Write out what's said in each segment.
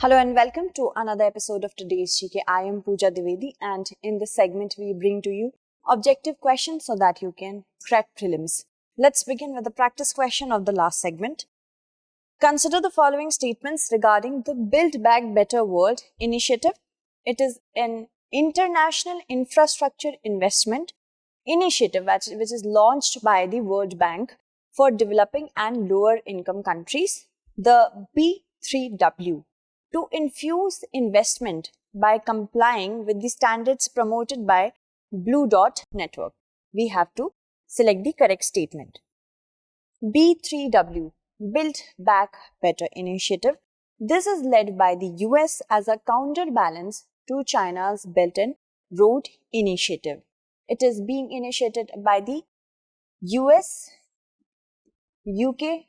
Hello and welcome to another episode of today's GK. I am Pooja Dwivedi, and in this segment we bring to you objective questions so that you can crack prelims. Let's begin with the practice question of the last segment. Consider the following statements regarding the Build Back Better World initiative. It is an international infrastructure investment initiative which is launched by the World Bank for developing and lower income countries, the B3W. To infuse investment by complying with the standards promoted by Blue Dot Network. We have to select the correct statement. B3W, Build Back Better Initiative. This is led by the US as a counterbalance to China's Belt and Road Initiative. It is being initiated by the US, UK,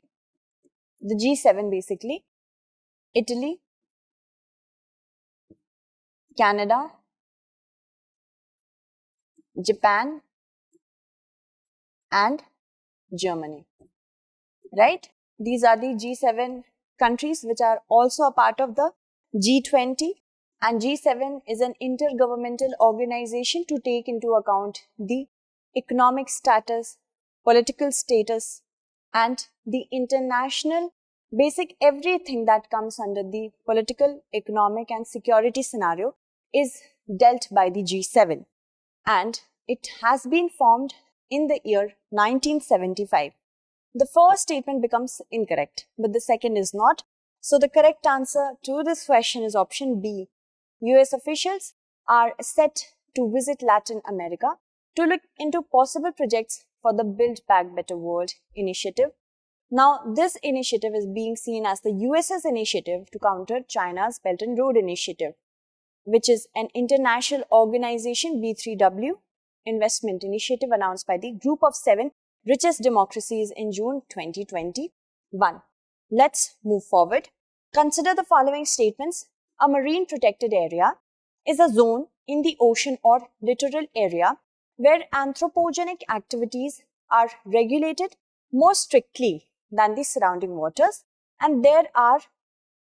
the G7 basically, Italy, Canada, Japan, and Germany. Right? These are the G7 countries which are also a part of the G20, and G7 is an intergovernmental organization to take into account the economic status, political status, and the international basic everything that comes under the political, economic, and security scenario is dealt by the G7, and it has been formed in the year 1975. The first statement becomes incorrect, but the second is not. So the correct answer to this question is option B. US officials are set to visit Latin America to look into possible projects for the Build Back Better World initiative. Now, this initiative is being seen as the US's initiative to counter China's Belt and Road Initiative, which is an international organization, B3W, investment initiative announced by the Group of 7 Richest Democracies in June 2021. Let's move forward. Consider the following statements. A marine protected area is a zone in the ocean or littoral area where anthropogenic activities are regulated more strictly than the surrounding waters, and there are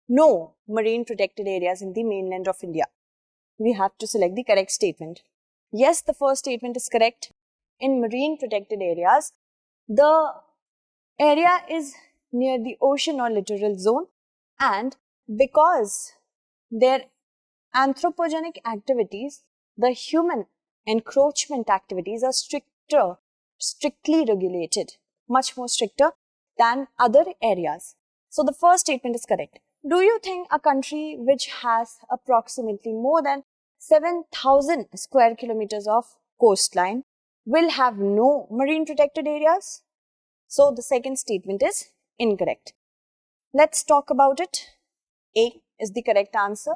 no marine protected areas in the mainland of India. We have to select the correct statement. Yes, the first statement is correct. In marine protected areas, the area is near the ocean or littoral zone, and because their anthropogenic activities, the human encroachment activities are strictly regulated, much more stricter than other areas. So the first statement is correct. Do you think a country which has approximately more than 7,000 square kilometers of coastline will have no marine protected areas? So the second statement is incorrect. Let's talk about it. A is the correct answer.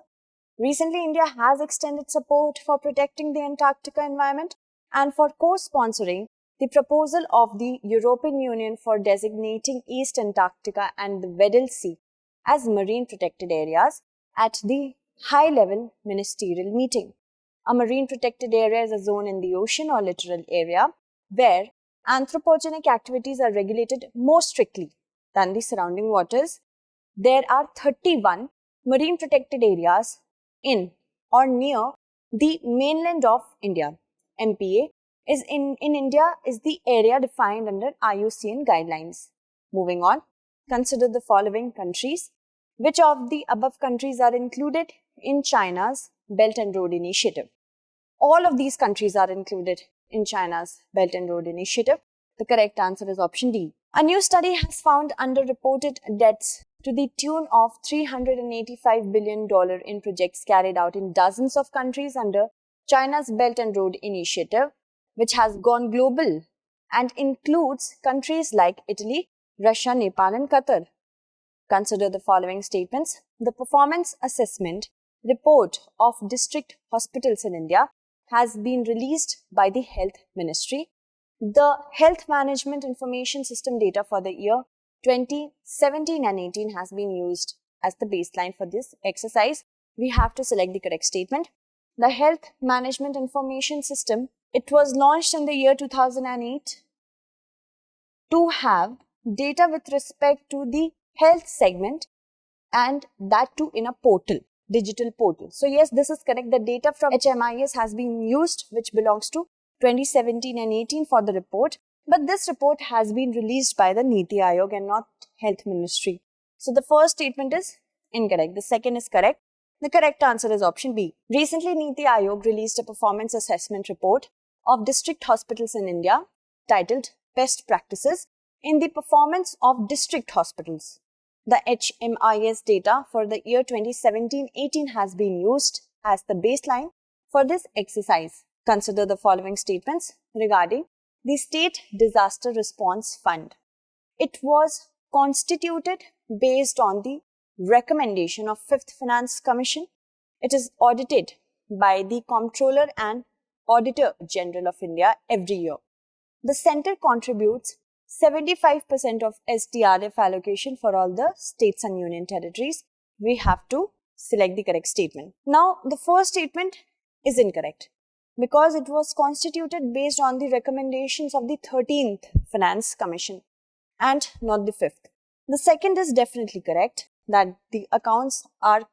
Recently, India has extended support for protecting the Antarctica environment and for co-sponsoring the proposal of the European Union for designating East Antarctica and the Weddell Sea as marine protected areas at the high-level ministerial meeting. A marine protected area is a zone in the ocean or littoral area where anthropogenic activities are regulated more strictly than the surrounding waters. There are 31 marine protected areas in or near the mainland of India. MPA is in India is the area defined under IUCN guidelines. Moving on, consider the following countries. Which of the above countries are included in China's Belt and Road Initiative? All of these countries are included in China's Belt and Road Initiative. The correct answer is option D. A new study has found underreported debts to the tune of $385 billion in projects carried out in dozens of countries under China's Belt and Road Initiative, which has gone global and includes countries like Italy, Russia, Nepal, and Qatar. Consider the following statements. The performance assessment report of district hospitals in India has been released by the Health Ministry. The Health Management Information System data for the year 2017 and 18 has been used as the baseline for this exercise. We have to select the correct statement. The Health Management Information System, it was launched in the year 2008 to have data with respect to the health segment and that too in a portal, digital portal. So yes, this is correct. The data from HMIS has been used, which belongs to 2017 and 18 for the report, but this report has been released by the Niti Aayog and not Health Ministry. So the first statement is incorrect. The second is correct. The correct answer is option B. Recently, Niti Aayog released a performance assessment report of district hospitals in India titled Best Practices in the Performance of District Hospitals. The HMIS data for the year 2017-18 has been used as the baseline for this exercise. Consider the following statements regarding the State Disaster Response Fund. It was constituted based on the recommendation of 5th Finance Commission. It is audited by the Comptroller and Auditor General of India every year. The centre contributes 75% of SDRF allocation for all the states and union territories. We have to select the correct statement. Now, the first statement is incorrect because it was constituted based on the recommendations of the 13th Finance Commission and not the 5th. The second is definitely correct, that the accounts are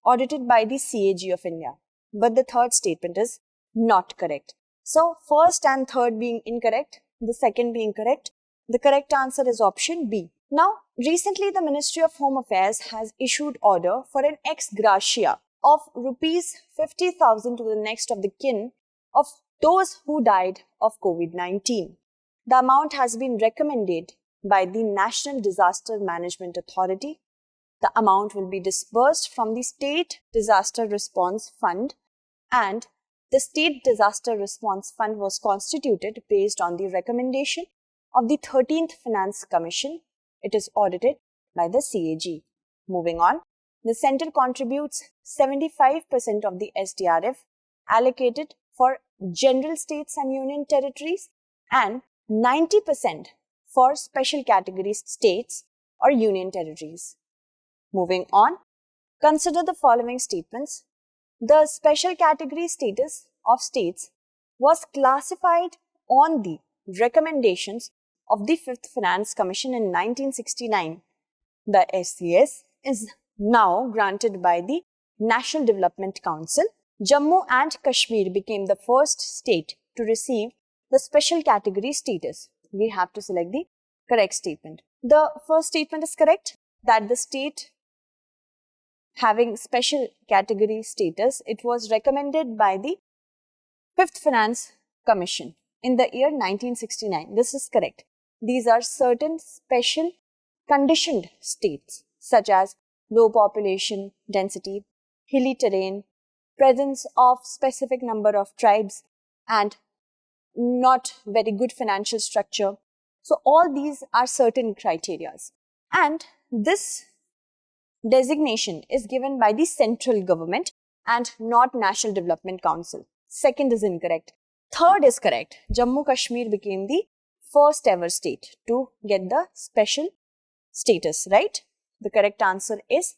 audited by the CAG of India. But the third statement is not correct. So, first and third being incorrect, the second being correct. The correct answer is option B. Now, recently the Ministry of Home Affairs has issued order for an ex gratia of rupees 50,000 to the next of the kin of those who died of COVID-19. The amount has been recommended by the National Disaster Management Authority. The amount will be disbursed from the State Disaster Response Fund, and the State Disaster Response Fund was constituted based on the recommendation of the 13th Finance Commission. It is audited by the CAG. Moving on, the centre contributes 75% of the SDRF allocated for general states and union territories and 90% for special category states or union territories. Moving on, consider the following statements. The special category status of states was classified on the recommendations of the 5th Finance Commission in 1969. The SCS is now granted by the National Development Council. Jammu and Kashmir became the first state to receive the special category status. We have to select the correct statement. The first statement is correct, that the state having special category status, it was recommended by the 5th Finance Commission in the year 1969. This is correct. These are certain special conditioned states such as low population density, hilly terrain, presence of specific number of tribes and not very good financial structure. So all these are certain criteria, and this designation is given by the central government and not National Development Council. Second is incorrect. Third is correct. Jammu Kashmir became the first ever state to get the special status, right? The correct answer is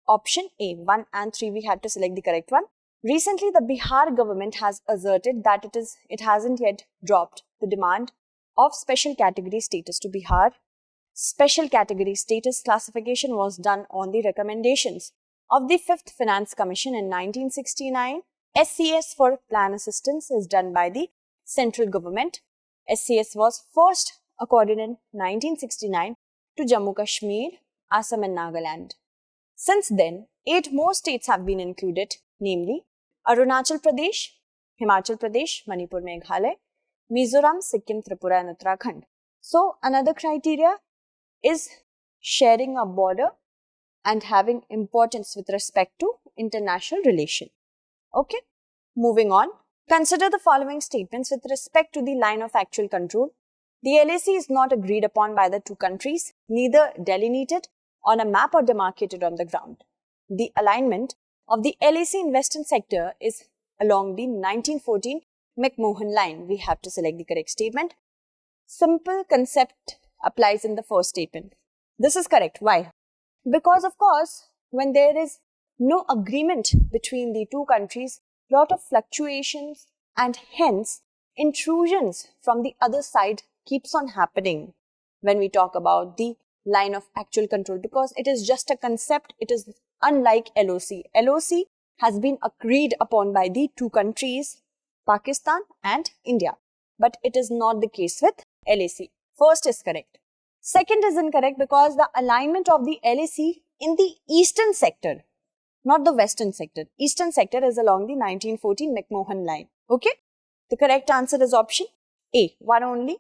option A. 1 and 3 we had to select the correct one. Recently, the Bihar government has asserted that it hasn't yet dropped the demand of special category status to Bihar. Special category status classification was done on the recommendations of the 5th Finance Commission in 1969. SCS for plan assistance is done by the central government. SCS was first accorded in 1969 to Jammu Kashmir, Assam and Nagaland. Since then, 8 more states have been included, namely Arunachal Pradesh, Himachal Pradesh, Manipur, Meghalaya, Mizoram, Sikkim, Tripura and Uttarakhand. So, another criteria is sharing a border and having importance with respect to international relation. Okay, moving on. Consider the following statements with respect to the line of actual control. The LAC is not agreed upon by the two countries, neither delineated on a map or demarcated on the ground. The alignment of the LAC in western sector is along the 1914 McMahon line. We have to select the correct statement. Simple concept applies in the first statement. This is correct. Why? Because of course, when there is no agreement between the two countries, lot of fluctuations and hence intrusions from the other side keeps on happening when we talk about the line of actual control because it is just a concept. It is unlike LOC. LOC has been agreed upon by the two countries, Pakistan and India. But it is not the case with LAC. First is correct. Second is incorrect because the alignment of the LAC in the eastern sector, not the western sector. Eastern sector is along the 1914 McMahon line. Okay? The correct answer is option A, one only.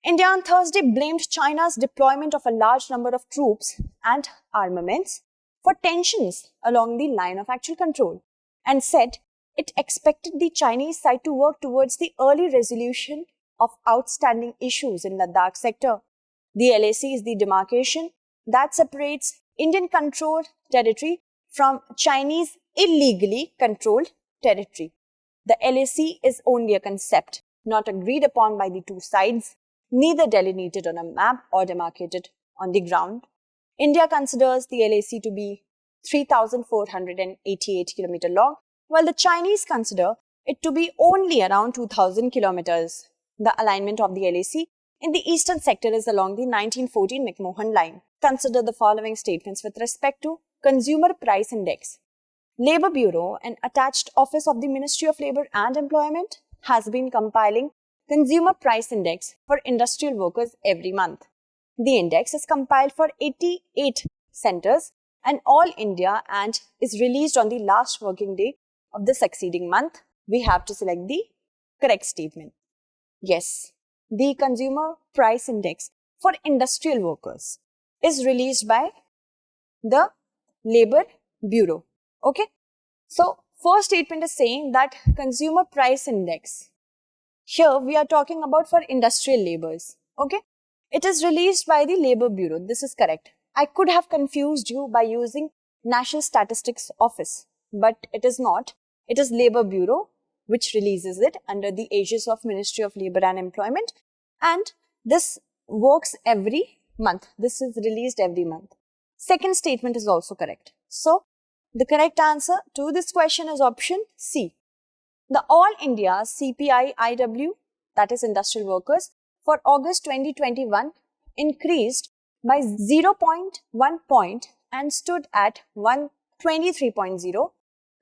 India on Thursday blamed China's deployment of a large number of troops and armaments for tensions along the line of actual control and said it expected the Chinese side to work towards the early resolution of outstanding issues in Ladakh sector. The LAC is the demarcation that separates Indian controlled territory from Chinese illegally controlled territory. The LAC is only a concept, not agreed upon by the two sides, neither delineated on a map or demarcated on the ground. India considers the LAC to be 3,488 km long, while the Chinese consider it to be only around 2,000 kilometers. The alignment of the LAC in the eastern sector is along the 1914 McMahon line. Consider the following statements with respect to Consumer Price Index. Labour Bureau, an attached office of the Ministry of Labour and Employment, has been compiling Consumer Price Index for industrial workers every month. The index is compiled for 88 centres and all India and is released on the last working day of the succeeding month. We have to select the correct statement. Yes, the Consumer Price Index for industrial workers is released by the Labour Bureau. Okay, so first statement is saying that Consumer Price Index. Here we are talking about for industrial labours. Okay, it is released by the Labour Bureau. This is correct. I could have confused you by using National Statistics Office, but it is not. It is Labour Bureau which releases it under the aegis of Ministry of Labour and Employment, and this works every month. This is released every month. Second statement is also correct. So, the correct answer to this question is option C. The All India CPI-IW, that is industrial workers, for August 2021 increased by 0.1 point and stood at 123.0.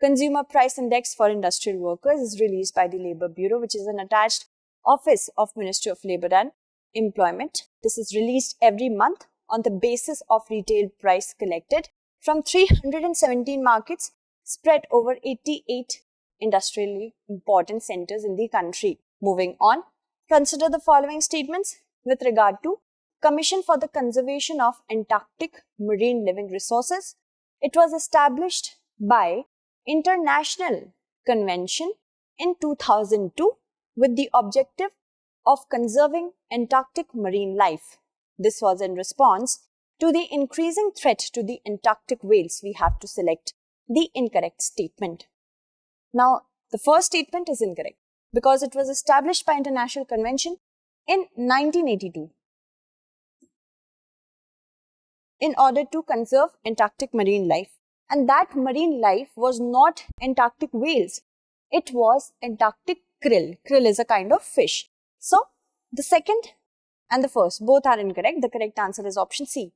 Consumer Price Index for industrial workers is released by the Labour Bureau, which is an attached office of Ministry of Labour and Employment. This is released every month on the basis of retail price collected from 317 markets spread over 88 industrially important centers in the country. Moving on, consider the following statements with regard to Commission for the Conservation of Antarctic Marine Living Resources. It was established by International Convention in 2002 with the objective of conserving Antarctic marine life. This was in response to the increasing threat to the Antarctic whales. We have to select the incorrect statement. Now, the first statement is incorrect because it was established by International Convention in 1982 in order to conserve Antarctic marine life. And that marine life was not Antarctic whales. It was Antarctic krill. Krill is a kind of fish. So, the second and the first, both are incorrect. The correct answer is option C.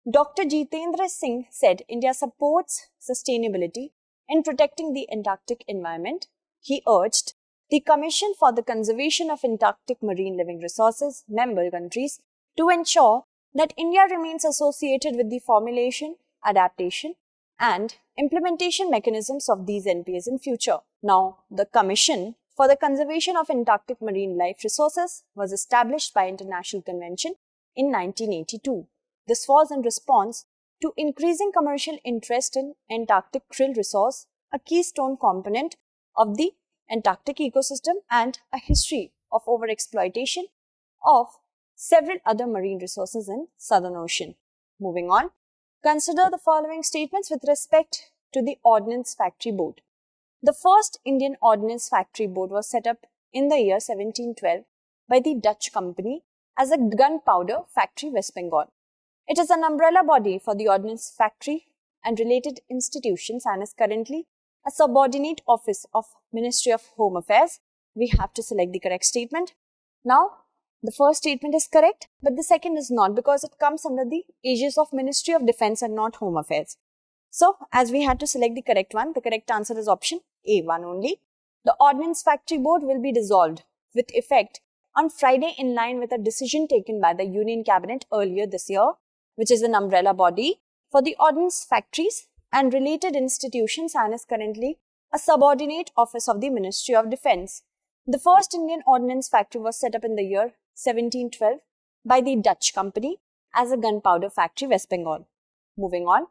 Dr. Jitendra Singh said India supports sustainability in protecting the Antarctic environment. He urged the Commission for the Conservation of Antarctic Marine Living Resources member countries to ensure that India remains associated with the formulation, adaptation, and implementation mechanisms of these NPAs in future. Now, the Commission for the Conservation of Antarctic Marine Life Resources was established by International Convention in 1982. This was in response to increasing commercial interest in Antarctic krill resource, a keystone component of the Antarctic ecosystem, and a history of overexploitation of several other marine resources in Southern Ocean. Moving on, consider the following statements with respect to the Ordnance Factory Board. The first Indian Ordnance Factory Board was set up in the year 1712 by the Dutch company as a gunpowder factory, West Bengal. It is an umbrella body for the Ordnance Factory and related institutions and is currently a subordinate office of Ministry of Home Affairs. We have to select the correct statement. Now, The first statement is correct, but the second is not because it comes under the aegis of Ministry of Defence and not Home Affairs. So, as we had to select the correct one, the correct answer is option A, one only. The Ordnance Factory Board will be dissolved with effect on Friday in line with a decision taken by the Union Cabinet earlier this year, which is an umbrella body for the ordnance factories and related institutions and is currently a subordinate office of the Ministry of Defence. The first Indian ordnance factory was set up in the year 1712 by the Dutch company as a gunpowder factory, West Bengal. Moving on,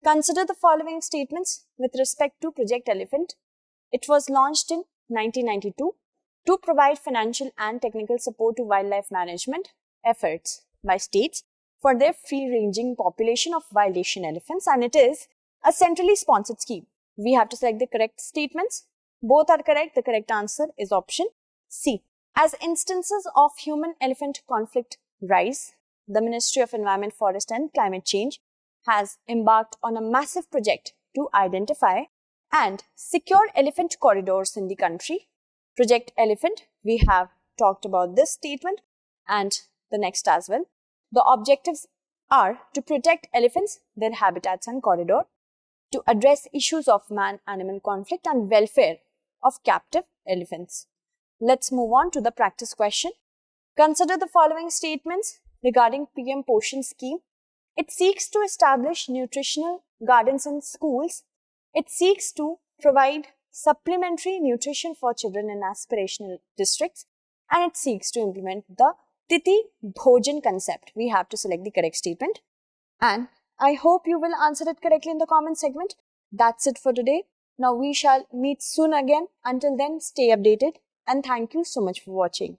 consider the following statements with respect to Project Elephant. It was launched in 1992 to provide financial and technical support to wildlife management efforts by states for their free-ranging population of wild Asian elephants, and it is a centrally sponsored scheme. We have to select the correct statements. Both are correct. The correct answer is option C. As instances of human-elephant conflict rise, the Ministry of Environment, Forest and Climate Change has embarked on a massive project to identify and secure elephant corridors in the country. Project Elephant, we have talked about this statement and the next as well. The objectives are to protect elephants, their habitats and corridor, to address issues of man-animal conflict and welfare of captive elephants. Let's move on to the practice question. Consider the following statements regarding PM Poshan Scheme. It seeks to establish nutritional gardens in schools. It seeks to provide supplementary nutrition for children in aspirational districts, and it seeks to implement the Titi Bhojan concept. We have to select the correct statement, and I hope you will answer it correctly in the comment segment. That's it for today. Now we shall meet soon again. Until then, stay updated and thank you so much for watching.